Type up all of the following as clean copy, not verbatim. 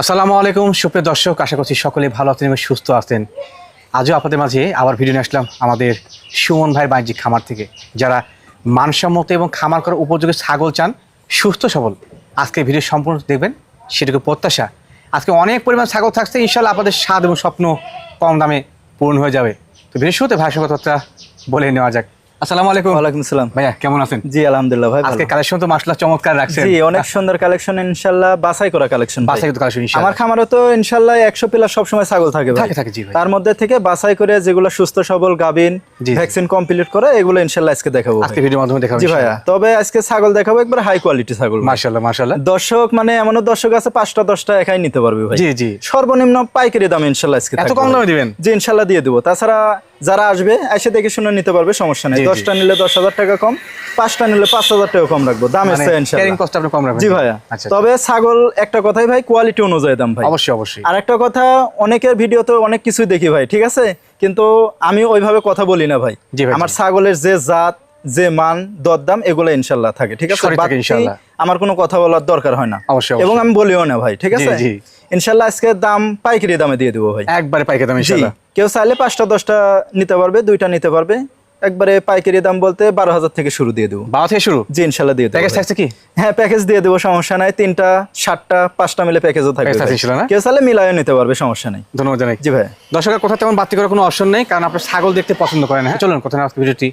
আসসালামু আলাইকুম সুপ্রিয় দর্শক, আশা করছি সকলে ভালো আছেন এবং সুস্থ আছেন। আজও আপনাদের মাঝে আবার ভিডিও নিয়ে আসলাম আমাদের সুমন ভাইয়ের বাণিজ্যিক খামার থেকে। যারা মানসম্মত এবং খামার করার উপযোগী ছাগল চান, সুস্থ সবল, আজকে ভিডিও সম্পূর্ণ দেখবেন সেটুকু প্রত্যাশা। আজকে অনেক পরিমাণ ছাগল থাকছে, ইনশাল্লাহ আপনাদের স্বাদ এবং স্বপ্ন কম দামে পূরণ হয়ে যাবে। তো ভিডিও শুরুতে ভাইয়ের সঙ্গে কথাটা বলে নেওয়া যাক। আসসালামু আলাইকুম। ওয়ালাইকুম আসসালাম। ভাইয়া কেমন আছেন? জি আলহামদুলিল্লাহ ভাই। আজকে কালেকশন তো মাশাআল্লাহ চমৎকার রাখছেন। জি অনেক সুন্দর কালেকশন, ইনশাআল্লাহ বাছাই করা কালেকশন। বাছাই করা কালেকশন ইনশাআল্লাহ। আমার খামারে তো ইনশাআল্লাহ 100 প্লাস সব সময় ছাগল থাকে ভাই। থাকে জি ভাই। তার মধ্যে থেকে বাছাই করে যেগুলো সুস্থ সবল গাবিন ভ্যাকসিন কমপ্লিট করে এগুলো ইনশাআল্লাহ আজকে দেখাবো। আজকে ভিডিওর মাধ্যমে দেখাবো জি ভাইয়া। তবে আজকে ছাগল দেখাবো একবার হাই কোয়ালিটি ছাগল। মাশাআল্লাহ মাশাআল্লাহ। দর্শক মানে এমনও দর্শক আছে 5টা 10টা একাই নিতে পারবে ভাই। জি জি। সর্বনিম্ন পাইকারি দাম ইনশাআল্লাহ আজকে এত কম দামে দিবেন? জি ইনশাআল্লাহ দিয়ে দেবো। তাছাড়া যারা আসবে এসে দেখে শুনে নিতে পারবে, সমস্যা নেই। 10টা নিলে 10,000 টাকা কম, 5টা নিলে 5,000 টাকা কম রাখবো দাম এসে ইনশাআল্লাহ। ক্যারিং কস্ট আপনি কম রাখবেন। জি ভাইয়া। তবে ছাগল একটা কথাই ভাই, কোয়ালিটি অনুযায়ী দাম ভাই। অবশ্যই অবশ্যই। আর একটা কথা, অনেকের ভিডিওতে অনেক কিছুই দেখি ভাই, ঠিক আছে, কিন্তু আমি ওইভাবে কথা বলি না ভাই। আমার ছাগলের যে জাত, যে মান, দরদাম এগুলো ইনশাআল্লাহ থাকে, ঠিক আছে। ইনশাআল্লাহ আমার কোনো কথা বলার দরকার হয় না অবশ্যই, এবং আমি বলিও না ভাই, ঠিক আছে। ইনশাআল্লাহ আজকে দাম পাইকারি দামে দিয়ে দেবো ভাই, একবারে পাইকারি দামে ইনশাআল্লাহ। কেউ চাইলে 5টা 10টা নিতে পারবে, 2টা নিতে পারবে। একবারে পাইকারি দাম বলতে 12,000 থেকে শুরু দিয়ে দেবো। 12 থেকে শুরু? জি ইনশাআল্লাহ দিয়ে দেবো। প্যাকেজ থাকছে কি? হ্যাঁ প্যাকেজ দিয়ে দেবো, সমস্যা নাই। 3টা 7টা 5টা মিলে প্যাকেজও থাকবে, কেউ চাইলে মিলায়ও নিতে পারবে, সমস্যা নাই। ধন্যবাদ জানাই। জি ভাই। দর্শকের কথা তেমন বাড়তি করার কোনো অপশন নেই, কারণ আপনারা ছাগল দেখতে পছন্দ করেন। হ্যাঁ চলুন কথা না ভিডিওটি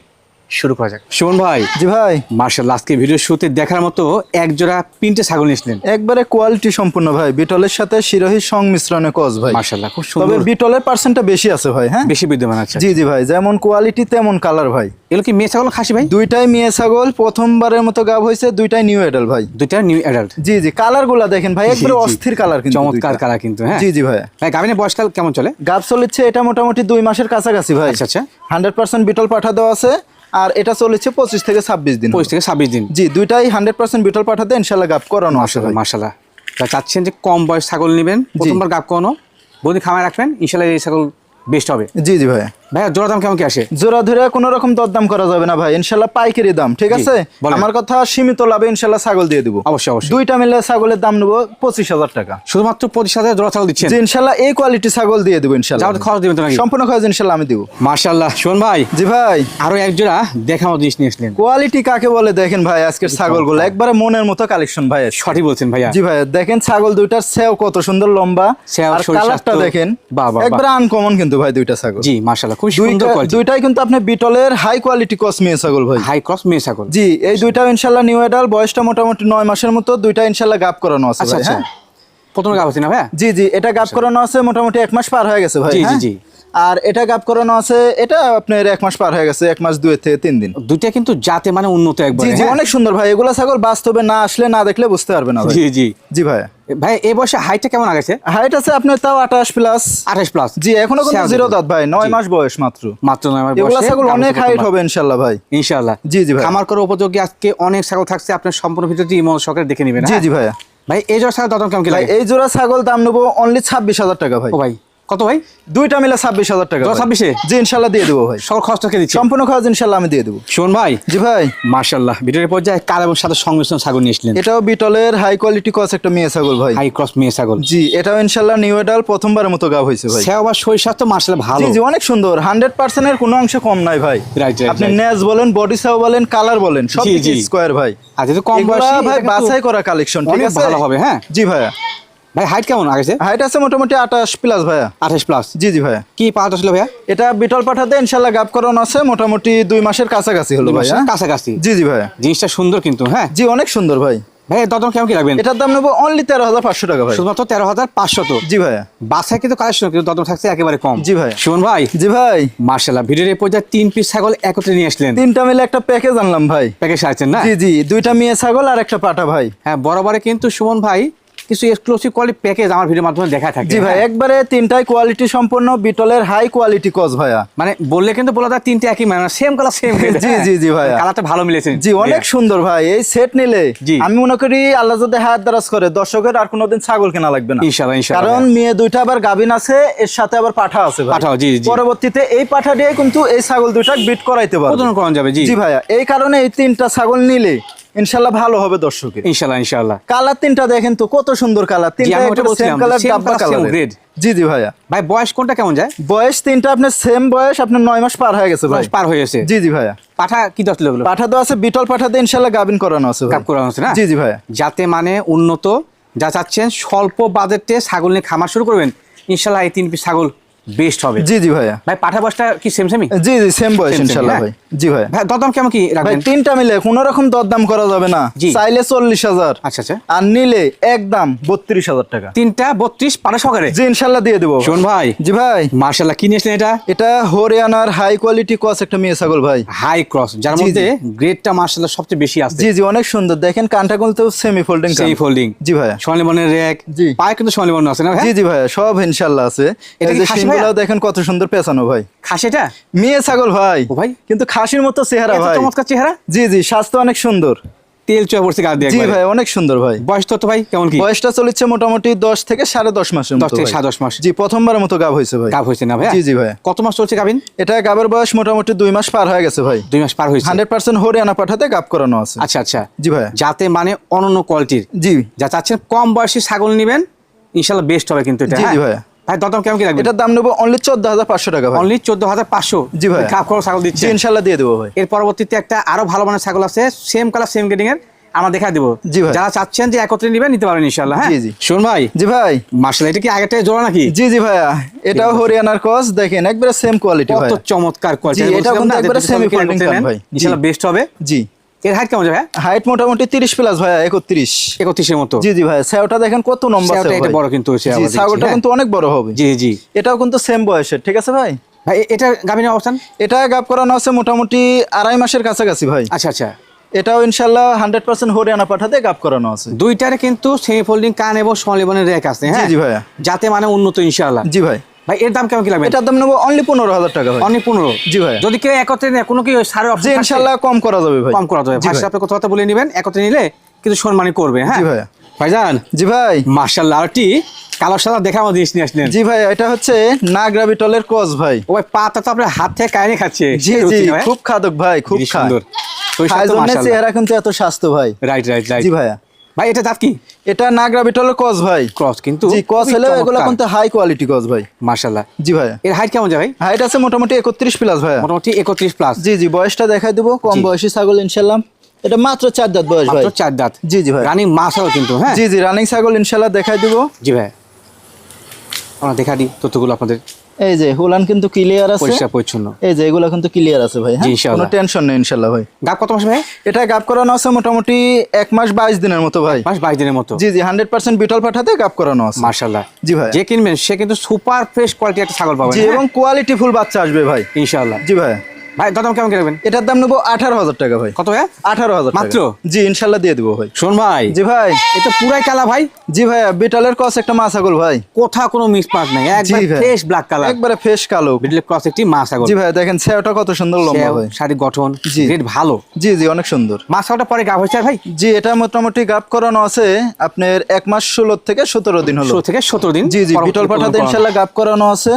শুরু করা যাক। সুমন ভাই। জি ভাই। মাশাআল্লাহ, আজকে ভিডিও শুরুতে দেখার মতো এক জোড়া পিন্টে ছাগল নিয়েছিলেন। একবারে কোয়ালিটি সম্পূর্ণ ভাই, বিটলের সাথে শিরোহী সংমিশ্রণে কস ভাই। মাশাআল্লাহ খুব সুন্দর। তবে বিটলের পার্সেন্টটা বেশি আছে ভাই। হ্যাঁ বেশি বিদ্যমান আছে। জি জি ভাই, যেমন কোয়ালিটি তেমন কালার ভাই। এগুলো কি মেয়ে ছাগল খাসি ভাই? দুইটাই মেয়ে ছাগল, প্রথমবারের মতো গাব হয়েছে, দুইটাই নিউ অ্যাডাল্ট ভাই। দুইটা নিউ অ্যাডাল্ট। জি জি, কালার গুলা দেখেন ভাই, একবারে অস্থির কালার, কিন্তু চমৎকার কালার কিন্তু। হ্যাঁ জি জি ভাই। ভাই গাবিনের বয়সকাল কেমন চলে? গাব চলেছে এটা মোটামুটি 2 মাসের কাছাকাছি ভাই। আচ্ছা আচ্ছা। 100% বিটল পাঠা দেওয়া আছে, আর এটা চলেছে 25 থেকে 26 দিন। 25 থেকে 26 দিন। জি, দুইটাই 100% বিটল পাঠাতে ইনশাআল্লাহ গাব করানো আছে ভাই। মাশাআল্লাহ। যা চাচ্ছেন যে কম বয়স ছাগল নেবেন, প্রথমবার গাব করানো, বডি খামায় রাখবেন, ইনশাআল্লাহ এই ছাগল বেস্ট হবে। জি জি ভাই। ভাইয়া জোড়া দাম কেমন কি আসে? জোড়া ধরে কোনো রকম দরদাম করা যাবে না ভাই, ইনশাআল্লাহ পাইকারি দাম, ঠিক আছে। আমার কথা সীমিত লাভে ইনশাআল্লাহ ছাগল দিয়ে দেব। অবশ্যই অবশ্যই। দুইটা মিলে ছাগলের দাম নেব 25,000 টাকা। শুধুমাত্র 25,000 জোড়া ছাগল দিচ্ছেন? জি ইনশাআল্লাহ এই কোয়ালিটি ছাগল দিয়ে দেব ইনশাআল্লাহ। যাও খরচ দিবেন তো নাকি? সম্পূর্ণ খরচ ইনশাআল্লাহ আমি দেব। মাশাআল্লাহ। সুমন ভাই। জি ভাই। আরো এক জোড়া দেখার মতো জিনিস নিয়ে আসলেন। কোয়ালিটি কাকে বলে দেখেন ভাই, আজকের ছাগলগুলো একবারে মনের মতো কালেকশন ভাই। সঠিক বলছেন ভাইয়া। জি ভাই, দেখেন ছাগল দুইটার সেও কত সুন্দর লম্বা, আর কালারটা দেখেন একবারে আনকমন কিন্তু ভাই দুইটা ছাগল। জি মাশাআল্লাহ খুব সুন্দর কোয়ালিটি। দুইটাই কিন্তু আপনি বিটলের হাই কোয়ালিটি ক্রস মেয়ে ছাগল ভাই। হাই ক্রস মেয়ে ছাগল। জি এই দুইটাও ইনশাআল্লাহ নিউ অ্যাডাল্ট, বয়সটা মোটামুটি 9 মাসের মতো। দুইটা ইনশাআল্লাহ গাব করানো আছে ভাই। হ্যাঁ প্রথম গাব আছে না ভাই? জি জি, এটা গাব করানো আছে মোটামুটি 1 মাস পার হয়ে গেছে ভাই। জি জি জি। আর এটা গাব করানো আছে, এটা আপনার 1 মাস পার হয়ে গেছে, 1 মাস 2 থেকে 3 দিন। দুইটা কিন্তু জাতে মানে উন্নত একবার। জি জি অনেক সুন্দর ভাই, এগুলা ছাগল বাস্তবে না আসলে না দেখলে বুঝতে পারবে না ভাই। জি জি জি ভাই। ভাই এই বয়সে হাইটটা কেমন আগেছে? হাইট আছে আপনার তাও 28 প্লাস। 28 প্লাস। জি এখনো কোনো জিরো দাঁত ভাই, 9 মাস বয়স মাত্র। মাত্র 9 মাস বয়স। এগুলা ছাগল অনেক হাইট হবে ইনশাআল্লাহ ভাই। ইনশাআল্লাহ। জি জি ভাই। খামার করার উপযোগী আজকে অনেক ছাগল থাকছে, আপনার সম্পূর্ণ ভিডিওটি মন সহকারে দেখে নেবেন। জি জি ভাইয়া। ভাই এই জোড়া ছাগল দাম কেমন কি লাগে? এই জোড়া ছাগল দাম নেবো অনলি 26,000 টাকা ভাই। ও ভাই কত ভাই? দুইটা মিলে 26,000 টাকা। 26-এ? জি ইনশাআল্লাহ দিয়ে দেবো ভাই। সব খরচটা কে দিচ্ছে? সম্পূর্ণ খরচ ইনশাআল্লাহ আমি দিয়ে দেবো। সুমন ভাই। জি ভাই। মাশাআল্লাহ ভিডিওর পর্যায়ে কালো এবং সাদা সংমিশ্রণ ছাগল নিয়ে আসলেন। এটাও বিটলের হাই কোয়ালিটি ক্রস একটা মেয়ে ছাগল ভাই। হাই ক্রস মেয়ে ছাগল। জি এটাও ইনশাআল্লাহ নিউ অ্যাডাল্ট, প্রথমবারের মতো গাব হয়েছে ভাই। সেও আবার শরীর স্বাস্থ্য মাশাআল্লাহ ভালো। জি জি অনেক সুন্দর, 100% এর কোনো অংশ কম নাই ভাই। আপনি নেজ বলেন, বডি সাও বলেন, কালার বলেন, সব কিছু স্কয়ার ভাই। আচ্ছা তো কম বয়সী ভাই বাছাই করা কালেকশন, ঠিক আছে, ভালো হবে। হ্যাঁ জি ভাইয়া। ভাই হাইট কেমন আগেছে? হাইট আছে মোটামুটি 28 প্লাস ভাইয়া। 28 প্লাস। জি জি ভাইয়া। কি পাওয়া ছিল ভাইয়া? এটা বিটল পাঠাতে ইনশাআল্লাহ গাব করানো আছে, মোটামুটি 2 মাসের কাছাকাছি হলো ভাইয়া। কাছাকাছি। জি জি ভাইয়া। জিনিসটা সুন্দর কিন্তু। হ্যাঁ জি অনেক সুন্দর ভাই। ভাই দাম কেমন কি রাখবেন? এটার দাম নেবো অনলি 13,500 টাকা ভাই। শুধুমাত্র 13,500 তো? জি ভাইয়া। বাসায় কিন্তু কালেকশন কিন্তু দাম থাকছে একেবারে কম। জি ভাই। সুমন ভাই। জি ভাই। মাশাআল্লাহ ভিডিওর এই পর্যায়ে 3 পিস ছাগল একত্রে নিয়ে আসলেন। 3টা মিলে একটা প্যাকেজ আনলাম ভাই। প্যাকেজ আছেন না? জি জি, 2টা মেয়ে ছাগল আর একটা পাঠা ভাই। হ্যাঁ বরাবরে কিন্তু সুমন ভাই কিছু এক্সক্লুসিভ কোয়ালিটি প্যাকেজ আমার ভিডিওর মাধ্যমে দেখা থাকে। জি ভাই একবারে 3টাই কোয়ালিটি সম্পন্ন বিটলের হাই কোয়ালিটি কস ভাইয়া। মানে বললে কিন্তু বলা যায় 3টা একই মানে সেম কালার সেম। জি জি জি ভাই, কালারটা ভালো মিলেছে। জি অনেক সুন্দর ভাই। এই সেট নিলে আমি মনে করি আল্লাহ যদি হায়াত দারাজ করে দর্শকের আর কোনোদিন ছাগল কেনা লাগবে না ইনশাআল্লাহ ইনশাআল্লাহ। কারণ মেয়ে দুইটা আবার গাবিন আছে, এর সাথে আবার পাঠা আছে ভাই। পাঠা জি জি। পরবর্তীতে এই পাঠা দিয়ে কিন্তু এই ছাগল দুইটা বিট করাইতে পারবে। প্রজনন করানো যাবে। জি জি ভাইয়া। এই কারণে এই 3টা ছাগল নিলে ইনশাআল্লাহ ভালো হবে দর্শকের। ইনশাআল্লাহ ইনশাআল্লাহ। কালার তিনটা দেখেন তো কত সুন্দর কালার, তিনটা একদম সেম কালার, ডাব্বা কালার গ্রেড। জি জি ভাইয়া। ভাই বয়স কোনটা কেমন যায়? বয়স তিনটা আপনার সেম বয়স, আপনার 9 মাস পার হয়ে গেছে ভাই। পার হয়ে গেছে। জি জি ভাইয়া। পাঠা কি দশ লাগলো? পাঠা তো আছে, বিটল পাঠাতে ইনশাআল্লাহ গাবিন করানো আছে ভাই। গাব করানো আছে না? জি জি ভাইয়া। যাতে মানে উন্নত, যা চাচ্ছেন স্বল্প বাজেটে ছাগল নিয়ে খামার শুরু করবেন, ইনশাআল্লাহ এই 3 পিস ছাগল বেস্ট হবে। জি জি ভাইয়া। ভাই পাঠা বয়সটা কি সেম সেমই? জি জি সেম বয়স ইনশাআল্লাহ ভাই। জি ভাইয়া। ভাই দরদাম কেমন কি রাখবেন? ভাই তিনটা মিলে কোনো রকম দরদাম করা যাবে না। চাইলে 40,000। আচ্ছা আচ্ছা। আর নিলে একদম 32,000 টাকা। তিনটা 32 পাঠা সহকারে? জি ইনশাআল্লাহ দিয়ে দেব। শোন ভাই। জি ভাই। মাশাআল্লাহ কি নিয়েছেন এটা? এটা হরিয়ানার হাই কোয়ালিটি ক্রস একটা মেয়ে ছাগল ভাই। হাই ক্রস, যার মধ্যে গ্রেডটা মাশাআল্লাহ সবচেয়ে বেশি আছে। জি জি অনেক সুন্দর, দেখেন কানটা কিন্তু সেমি ফোল্ডিং। Semi folding. জি ভাইয়া। সোনালী বর্ণের র‍্যাক, পায়ে কিন্তু সোনালী বর্ণ আছে না ভাই? জি জি ভাইয়া, সব ইনশাআল্লাহ আছে। এই যে শিংগুলো দেখেন কত সুন্দর পেছানো ভাই। খাসিটা মেয়ে ছাগল ভাই। ও ভাই কিন্তু খাসির মতো চেহারা ভাই। এত চমৎকার চেহারা। জি জি স্বাস্থ্য অনেক সুন্দর। তেল চুয়া পড়ছে গা দিয়ে। জি ভাই অনেক সুন্দর ভাই। বয়স তো ভাই কেমন কি? বয়সটা চলছে মোটামুটি 10 থেকে 10.5 মাসের মতো। 10 থেকে 10.5 মাস। জি প্রথমবারের মতো গাব হয়েছে ভাই। গাব হয়েছে না ভাই? জি জি ভাই। কত মাস চলছে গাবিন? এটা গাবের বয়স মোটামুটি 2 মাস পার হয়ে গেছে ভাই। 2 মাস পার হয়েছে। 100% হরিয়ানা পাঠাতে গাব করানো আছে। আচ্ছা আচ্ছা। জি ভাই। যাতে মানে অনন্য কোয়ালিটির। জি। যা চাচ্ছেন কম বয়সী ছাগল নেবেন, ইনশাআল্লাহ বেস্ট হবে কিন্তু এটা। জি জি ভাই। ভাই দরদাম কেমন কি রাখবেন? এটার দাম নেব অনলি 14,500 টাকা ভাই। অনলি 14,500? জি ভাই। গাব করা ছাগল দিচ্ছি। জি ইনশাআল্লাহ দিয়ে দেব ভাই। এর পরবর্তীতে একটা আরো ভালো মানের ছাগল আছে, সেম কালার সেম গ্রেডিং এর, আমরা দেখা দেব। জি ভাই। যারা চাচ্ছেন যে একত্রে নেবেন নিতে পারেন ইনশাআল্লাহ। হ্যাঁ জি জি। শুন ভাই। জি ভাই। মাশাআল্লাহ এটা কি আগেরটাই জোড়া নাকি? জি জি ভাইয়া, এটাও হরিয়ানার ক্রস, দেখেন একবারে সেম কোয়ালিটি ভাই। কত চমৎকার কোয়ালিটি। জি এটা কিন্তু একবারে সেমি ফোল্ডিং কান ভাই। ইনশাআল্লাহ বেস্ট হবে। জি। এর হাইট কেমন যাবে? হাইট মোটামুটি 30 প্লাস ভাইয়া। 31 এর মতো। জি জি ভাই। ছাওটা দেখেন কত লম্বা আছে ভাই। এটা বড় কিন্তু হচ্ছে। জি ছাগলটা কিন্তু অনেক বড় হবে। জি জি। এটাও কিন্তু সেম বয়সের, ঠিক আছে ভাই। ভাই এটা গাবিনের অবস্থান? এটা গাব করানো আছে মোটামুটি 2.5 মাসের কাছাকাছি ভাই। আচ্ছা আচ্ছা। এটাও ইনশাআল্লাহ 100% হরিয়ানা পাঠাতে গাব করানো আছে। দুইটারে কিন্তু সেমি ফোল্ডিং কান এবং সোনালী বর্ণের র‍্যাক আছে। হ্যাঁ জি জি ভাইয়া। যাতে মানে উন্নত ইনশাআল্লাহ। জি ভাই। ভাই এর দাম কেমন কি লাগবে? এটার দাম নেব অনলি 15,000 টাকা ভাই। অনলি 15? জি ভাই। যদি কেউ একত্রে নেয় কোনো কি সারের অপশন? জি ইনশাআল্লাহ কম করা যাবে ভাই। কম করা যাবে। ভাই আপনি কথা বলে নেবেন, একত্রে নিলে কিন্তু সম্মানই করবে। হ্যাঁ জি ভাইয়া। ভাইজান। জি ভাই। মাশাআল্লাহ আরটি কালো সাদা দেখার মধ্যে জিনিস নিয়ে আসলেন। জি ভাই, এটা হচ্ছে নাগরা বিটলের ক্রস ভাই। ও ভাই পাতা তো আপনার হাত থেকে কাইনে খাচ্ছে। জি জি খুব খাদক ভাই, খুব সুন্দর। চেহারা কিন্তু এত স্বাস্থ্য ভাই। Right right right. জি ভাইয়া। ভাই এটা দাঁত কি? এটা নাগরা বিটলের ক্রস ভাই। ক্রস কিন্তু জি ক্রস হলে এগুলো কিন্তু হাই কোয়ালিটি ক্রস ভাই। মাশাআল্লাহ। জি ভাইয়া। এর হাইট কেমন যাবে? হাইট আছে মোটামুটি 31 প্লাস ভাইয়া। মোটামুটি 31 প্লাস। জি জি বয়সটা দেখাই দেব, কম বয়সী ছাগল ইনশাআল্লাহ। এটা মাত্র 4 দাঁত বয়স ভাই। মাত্র 4 দাঁত। জি জি ভাই। রানিং মাছাও কিন্তু। হ্যাঁ জি জি রানিং ছাগল ইনশাআল্লাহ দেখাই দেব। জি ভাই। আমরা দেখা দিই তথ্যগুলো আপনাদের। এই যে হুলান কিন্তু ক্লিয়ার আছে, পরিষ্কার পরিচ্ছন্ন। এই যে এগুলো কিন্তু ক্লিয়ার আছে ভাই। হ্যাঁ কোনো টেনশন নেই ইনশাআল্লাহ ভাই। গাব কত মাস ভাই? এটা গাব করানো আছে মোটামুটি 1 মাস 22 দিনের মতো ভাই। 22 দিনের মতো। জি জি 100% বিটল পাঠাতে গাব করানো আছে। মাশাআল্লাহ। জি ভাই। যে কিনবেন সে কিন্তু সুপার ফ্রেশ কোয়ালিটি একটা ছাগল পাবেন। জি এবং কোয়ালিটি ফুল বাচ্চা আসবে ভাই ইনশাআল্লাহ। জি ভাই। ভাই দাম কেমন রাখবেন? এটার দাম নেব 18,000 টাকা ভাই। কত ভাই? 18,000 মাত্র? জি ইনশাআল্লাহ দিয়ে দেব ভাই। শোন ভাই। জি ভাই। এটা পুরাই কালা ভাই। জি ভাই, বিটলের ক্রস একটা মা ছাগল ভাই। কোথাও কোনো মিস পার্ট নাই, একবার ফ্রেশ ব্ল্যাক কালার, একবারে ফ্রেশ কালো। বিটলের ক্রস একটি মা ছাগল। জি ভাই দেখেন ছাওটা কত সুন্দর লম্বা ভাই। শারীরিক গঠন গ্রেড ভালো। জি জি অনেক সুন্দর। মা ছাগলটা পরে গাব হইছে ভাই? জি এটা মোটামুটি গাব করানো আছে আপনার 1 মাস 16 থেকে 17 দিন হলো। 16 থেকে 17 দিন। জি জি বিটল পাঠাতে ইনশাআল্লাহ গাব করানো আছে।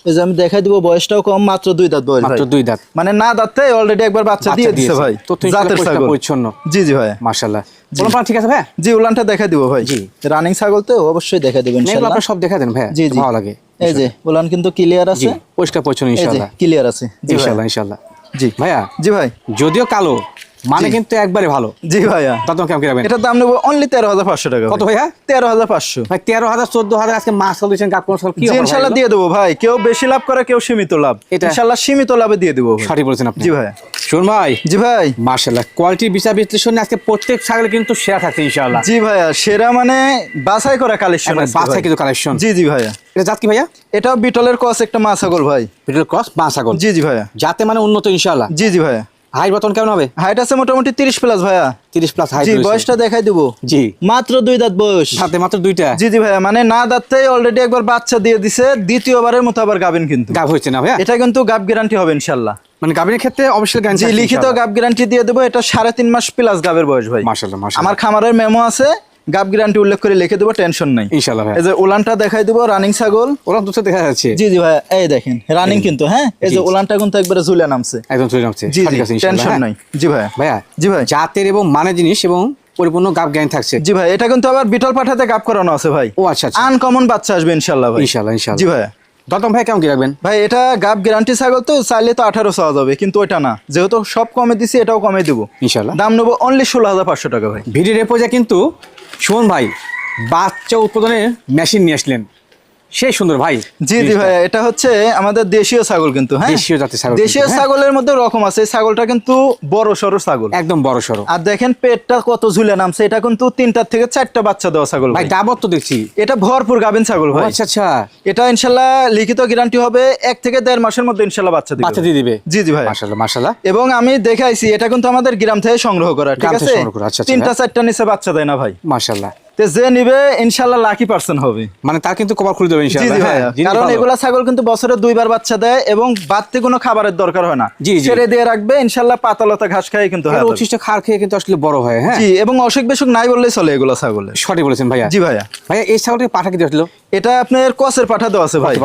এই যে আমি দেখাই দিব, বয়সটাও কম, মাত্র 2 দাঁত বয়স ভাই। মাত্র 2 দাঁত। মানে না দাঁতে অলরেডি একবার বাচ্চা দিয়ে দিয়েছে ভাই। জাতের ছাগল পরিচ্ছন্ন। জি জি ভাই মাশাআল্লাহ। উলান ঠিক আছে ভাই? জি উলানটা দেখাই দিব ভাই। জি রানিং ছাগল তো অবশ্যই দেখাই দেব ইনশাআল্লাহ। আপনারা সব দেখা দেন ভাই, জি জি ভালো লাগে। এই যে উলান কিন্তু ক্লিয়ার আছে। জি পরিষ্কার পরিচ্ছন্ন ইনশাআল্লাহ। ক্লিয়ার আছে। জি ইনশাআল্লাহ ইনশাআল্লাহ। জি ভাইয়া। জি ভাই। যদিও কালো মানে কিন্তু একবারে ভালো। জি ভাইয়া। দাম কেমন রাখবেন? এটার দাম নেব অনলি 13,500 টাকা। কত ভাইয়া? 13,500 ভাই। 13,000 14,000 আজকে মাছ সলিউশন গাব কোন কি হবে? ইনশাআল্লাহ দিয়ে দেব ভাই। কেউ বেশি লাভ করে, কেউ সীমিত লাভ। ইনশাআল্লাহ সীমিত লাভে দিয়ে দেব ভাই। সঠিক বলেছেন আপনি। জি ভাই। শুন ভাই। জি ভাই। মাশাআল্লাহ কোয়ালিটির বিচার বিশ্লেষণে আজকে প্রত্যেক ছাগলে কিন্তু সেরা থাকছে ইনশাআল্লাহ। জি ভাইয়া সেরা মানে বাছাই করা কালেকশন আছে। বাছাই কিন্তু কালেকশন। জি জি ভাইয়া। এটা জাত কি ভাইয়া? এটাও বিটলের ক্রস একটা মা ছাগল ভাই। বিটলের ক্রস মা ছাগল। জি জি ভাইয়া। যাতে মানে উন্নত ইনশাআল্লাহ। জি জি ভাইয়া। হাইট বর্তমান কেমন হবে? হাইট আছে মোটামুটি 30 প্লাস ভাইয়া। 30 প্লাস হাইট। জি বয়সটা দেখাই দেব। জি মাত্র 2 দাঁত বয়স। সাথে মাত্র 2টা। জি জি ভাইয়া, মানে না দাঁততেই অলরেডি একবার বাচ্চা দিয়ে দিছে, দ্বিতীয়বারের মতো আবার গাবেন কিন্তু। গাব হইছে না ভাইয়া? এটা কিন্তু গাব গ্যারান্টি হবে ইনশাআল্লাহ। মানে গাবের ক্ষেত্রে অবশ্যই গ্যারান্টি। জি লিখিত গাব গ্যারান্টি দিয়ে দেব। এটা 3.5 মাস প্লাস গাবের বয়স ভাই। মাশাআল্লাহ মাশাআল্লাহ। আমার খামারের মেমো আছে, গাব গ্যারান্টি উল্লেখ করে লিখে দেবো, টেনশন নাই ইনশাআল্লাহ ভাই। এই যে উলানটা দেখাই দেবো, রানিং ছাগল। ওলান দুটো দেখা যাচ্ছে। জি জি ভাই, এই দেখেন রানিং কিন্তু, হ্যাঁ এই যে উলানটা কিন্তু একবারে ঝুলে নামছে, একদম চলে যাচ্ছে। জি জি, টেনশন টেনশন নাই। জি ভাই, ভাইয়া জি ভাই, জাতের এবং মানে জিনিস এবং পরিপূর্ণ গাব গ্যারান্টি থাকছে। জি ভাই, এটা কিন্তু আবার বিটল পাঠাতে গাব করানো আছে ভাই। ও আচ্ছা আচ্ছা, আনকমন বাচ্চা আসবে ইনশাআল্লাহ ভাই। ইনশাআল্লাহ ইনশাআল্লাহ। জি ভাই। দতম ভাই কেমন কি রাখবেন? ভাই এটা গাব গ্যারান্টি ছাগল তো, চাইলে তো 18 চাওয়া যাবে, কিন্তু ওইটা না, যেহেতু সব কমে দিছি এটাও কমে দেবো ইনশাআল্লাহ। দাম নেবো অনলি 16,500 টাকা ভাই। ভিডিওর পর্যায়ে কিন্তু সুমন ভাই বাচ্চা উৎপাদনের মেশিন নিয়ে আসলেন, সেই সুন্দর ভাই। জি জি ভাই, এটা হচ্ছে আমাদের দেশীয় ছাগল কিন্তু, হ্যাঁ দেশীয় জাতের ছাগল, দেশীয় ছাগলের মধ্যে রকম আছে, এই ছাগলটা কিন্তু বড় সরো ছাগল, একদম বড় সরো। আর দেখেন পেটটা কত ঝুলে নামছে, এটা কিন্তু 3টা থেকে 4টা বাচ্চা দেওয়া ছাগল ভাই। ভাই, দাবত তো দেখছি এটা ভরপুর গাভিন ছাগল ভাই। আচ্ছা আচ্ছা, এটা ইনশাআল্লাহ লিখিত গ্যারান্টি হবে 1 থেকে 1.5 মাসের মধ্যে ইনশাআল্লাহ বাচ্চা দিবে, বাচ্চা দিয়ে দিবে। জি জি ভাই, মাশাআল্লাহ মাশাআল্লাহ। এবং আমি দেখাইছি এটা কিন্তু আমাদের গ্রাম থেকে সংগ্রহ করা, ঠিক গ্রাম থেকে আছে। সংগ্রহ করা, আচ্ছা, আচ্ছা। 3টা 4টা নিচে বাচ্চা দেয় না ভাই, মাশাআল্লাহ। তে যে নিবে ইনশাআল্লাহ লাকি পার্সন হবে, মানে তার কিন্তু কভার খুলে দেবে জি ইনশাআল্লাহ। জি ভাই, কারণ এগুলা ছাগল কিন্তু বছরে 2বার বাচ্চা দেয় এবং বাড়তি কোনো খাবারের দরকার হয় না, জি, জি। ছেড়ে দিয়ে রাখবে ইনশাআল্লাহ, পাতালতা ঘাস খায় কিন্তু হয়, উচ্ছিষ্ট খার খেয়ে কিন্তু আসলে বড় হয়। হ্যাঁ জি, এবং অসুখ বিসুখ নাই বললেই চলে এগুলা ছাগলে। সঠিক বলেছেন ভাইয়া। জি ভাইয়া। ভাইয়া এই ছাগলটাকে পাঠা কি দিয়েছিল? এটা আপনার কসের পাঠা দেওয়া আছে ভাই,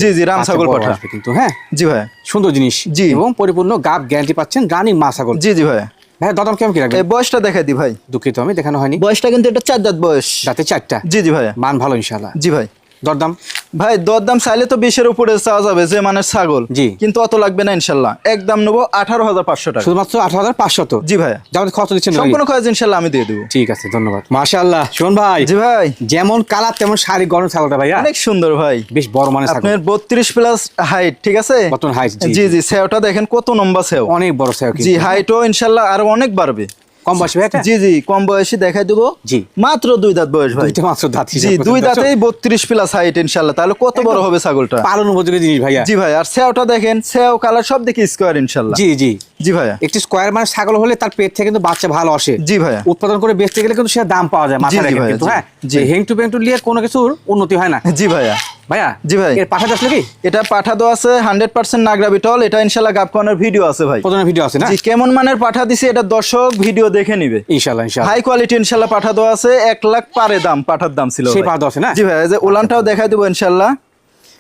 জি জি, রাম ছাগল পাঠা কিন্তু। হ্যাঁ জি ভাই, সুন্দর জিনিস, জি, এবং পরিপূর্ণ গাব গ্যারান্টি পাচ্ছেন, রানিং মা ছাগল। জি জি ভাইয়া। ভাইয়া দদম কেমন কি রাখবেন? এই বয়সটা দেখাই দি ভাই, দুঃখিত আমি দেখানো হয়নি। বয়সটা কিন্তু এটা 4 দাঁত বয়স, দাঁতে 4টা। জি জি ভাইয়া, মান ভালো ইনশাআল্লাহ। জি ভাই। দরদাম? ভাই দরদাম চাইলে তো 20-এর উপরে চাওয়া যাবে, যে মানের ছাগল, জি, কিন্তু অত লাগবে না ইনশাআল্লাহ, একদম নেবো 18,500 টাকা, শুধুমাত্র 18,500। জি ভাইয়া, যাদের খরচ দিচ্ছেন সম্পূর্ণ খরচ ইনশাআল্লাহ আমি দিয়ে দেবো। ঠিক আছে, ধন্যবাদ। মাশাআল্লাহ সুমন ভাই। জি ভাই, যেমন কালার তেমন শাড়ি গরম ছাগলটা ভাইয়া, অনেক সুন্দর ভাই, বেশ বড় মানের ছাগল। আপনার 32 প্লাস হাইট, ঠিক আছে। কত হাইট? জি জি, সেওটা দেখেন কত লম্বা সেও, অনেক বড় সেও। জি, হাইটও ইনশাআল্লাহ আরো অনেক বাড়বে। কম বয়সী ভাই এটা? জি জি, কম বয়সী দেখাই দেবো। জি, মাত্র 2 দাঁত বয়স ভাই, দুইটা মাত্র দাঁত। জি, 2 দাঁতেই 32 প্লাস হাইট ইনশাআল্লাহ, তাহলে কত বড় হবে ছাগলটা, পালন উপযোগী জিনিস ভাইয়া। জি ভাই, আর সেওটা দেখেন, সেও কালার সব দেখি স্কয়ার ইনশাআল্লাহ। জি জি জি ভাইয়া, একটি স্কয়ার মানে ছাগল হলে তার পেট থেকে কিন্তু বাচ্চা ভালো আসে। জি ভাইয়া, উৎপাদন করে বেচতে গেলে কিন্তু সে দাম পাওয়া যায় মাথায় রেখে কিন্তু। হ্যাঁ জি, হেংটু পেংটু নিয়ে কোনো কিছুর উন্নতি হয় না। জি ভাইয়া, ভাইয়া। জি ভাই, এর পাঠাতে আসলে কি এটা পাঠা দেওয়া আছে 100% নাগরা বিটল, এটা ইনশাআল্লাহ গাব করানোর ভিডিও আছে ভাই, প্রথমে ভিডিও আছে না? জি, কেমন মানের পাঠা দিছি এটা দর্শক ভিডিও দেখে নিবে ইনশাআল্লাহ ইনশাআল্লাহ। হাই কোয়ালিটি ইনশাআল্লাহ পাঠা দেওয়া আছে, 1 লাখ পারে দাম, পাঠার দাম ছিল সেই ভাই। পাঠা দেওয়া আছে না? জি ভাই, এই যে উলানটাও দেখাই দেবো ইনশাআল্লাহ,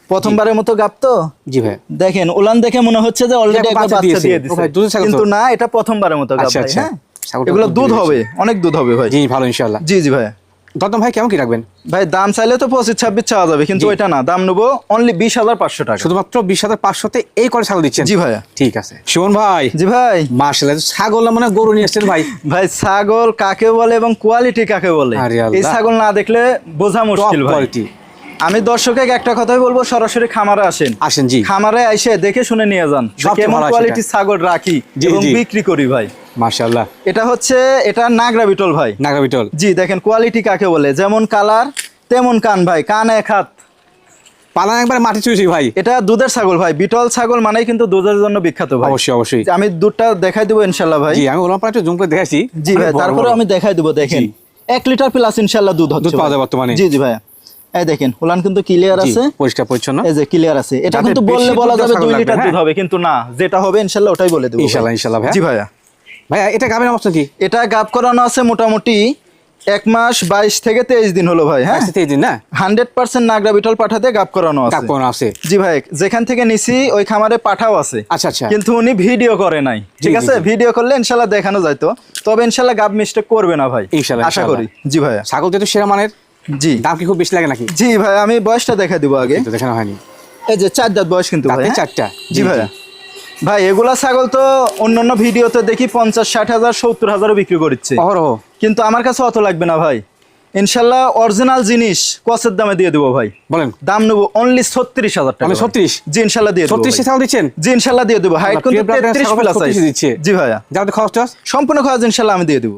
প্রথমবারের মতো গাব তো। জি ভাই, দেখেন উলান দেখে মনে হচ্ছে যে অলরেডি একটা বাচ্চা দিয়ে দিয়েছে, ও ভাই দুধের ছাগল তো? কিন্তু না, এটা প্রথমবারের মতো গাব আচ্ছা ভাই। আচ্ছা, হ্যাঁ, ছাগলটা এগুলো দুধ দিয়েছে। হবে, অনেক দুধ হবে ভাই। জি ভালো ইনশাআল্লাহ। জি জি ভাই। দদম ভাই কেমন কি রাখবেন? ভাই দাম চাইলে তো 25-26 চাওয়া যাবে, কিন্তু জি। ওইটা না, দাম নেবো অনলি 20,500 টাকা, শুধুমাত্র 20,500-তে এই করে ছাগল দিচ্ছেন? জি ভাইয়া। ঠিক আছে সুমন ভাই। জি ভাই, মাশাআল্লাহ, ছাগল না মানে গরু নিয়ে আসছেন ভাই। ভাই ছাগল কাকে বলে এবং কোয়ালিটি কাকে বলে, আরে আল্লাহ। এই ছাগল না দেখলে বোঝা মুশকিল ভাই। কোয়ালিটি। আমি দর্শকে একটা কথাই বলবো, সরাসরি খামারে আসেন, আসেন। জি, খামারে এসে দেখে শুনে নিয়ে যান যে সবচেয়ে কেমন ভালো কোয়ালিটির ছাগল রাখি জি, এবং জি। বিক্রি করি ভাই। মাশাআল্লাহ। এটা হচ্ছে, এটা নাগরা বিটল ভাই, নাগরা বিটল। জি, দেখেন কোয়ালিটি কাকে বলে, যেমন কালার তেমন কান ভাই, কান 1 হাত, পালান একবার মাটি চুইছি ভাই। এটা দুধের ছাগল ভাই, বিটল ছাগল মানেই কিন্তু দুধের জন্য বিখ্যাত ভাই। অবশ্যই অবশ্যই। আমি দুধটা দেখাই দেবো ইনশাআল্লাহ ভাই। জি, আমি ওলাম একটু জুম করে দেখাইছি। জি ভাই, তারপরে আমি দেখাই দেবো, দেখেন জি। 1 লিটার প্লাস ইনশাআল্লাহ দুধ হচ্ছে, দুধ পাওয়া যায় বর্তমানে। জি জি ভাই, এই দেখেন উলান কিন্তু ক্লিয়ার জি, আছে, পরিষ্কার পরিচ্ছন্ন। এই যে ক্লিয়ার আছে, এটা যাদের কিন্তু বেশি বললে বলা দুধ যাবে ছাগল 2 লাগবে, লিটার দুধ হ্যাঁ। হবে, কিন্তু না, যেটা হবে ইনশাআল্লাহ ওটাই বলে দেবো ইনশাআল্লাহ ইনশাআল্লাহ ভাই। জি ভাইয়া। ভাইয়া এটা গাবের অবস্থা কি? এটা গাব করানো আছে মোটামুটি 1 মাস 22 থেকে 23 দিন হলো ভাই। হ্যাঁ, আচ্ছা, এই দিন না? 100% নাগরা বিটল পাঠাতে গাব করানো আছে। গাব কোন আছে? জি ভাই, যেখান থেকে নিছি ওই খামারে পাঠাও আছে। আচ্ছা আচ্ছা। কিন্তু উনি ভিডিও করে নাই, ঠিক জি, আছে, জি। ভিডিও করলে ইনশাআল্লাহ দেখানো যাইতো, তবে ইনশাআল্লাহ গাব মিস্টেক করবে না ভাই, ইনশাআল্লাহ, আশা ইনশাআল্লাহ। করি। জি ভাইয়া। ছাগল যেহেতু সেরা মানের, জি, দাম কি খুব বেশি লাগে নাকি? জি ভাই, আমি বয়সটা দেখা দিব আগে, তো দেখানো হয়নি। এই যে 4 দাঁত বয়স কিন্তু ভাই। দাঁতে হ্যাঁ? 4টা। জি ভাইয়া। ভাই এগুলা ছাগল তো অন্যান্য ভিডিওতে দেখি 50-60 হাজার 70 হাজারও বিক্রি করছে, অহরহ। কিন্তু আমার কাছে অত লাগবে না ভাই, ইনশাআল্লাহ অরিজিনাল জিনিস কসের দামে দিয়ে দেবো ভাই। বলেন। দাম নেবো অনলি 36,000 টাকা। আমি 36? জি ইনশাআল্লাহ দিয়ে দেবো। 36 ছাগল দিচ্ছেন? জি ইনশাআল্লাহ দিয়ে দেবো, হাইট কিন্তু 33 প্লাস আছে। দিচ্ছে। জি ভাইয়া, যাতে খরচ সম্পূর্ণ খরচ ইনশাআল্লাহ আমি দিয়ে দেবো।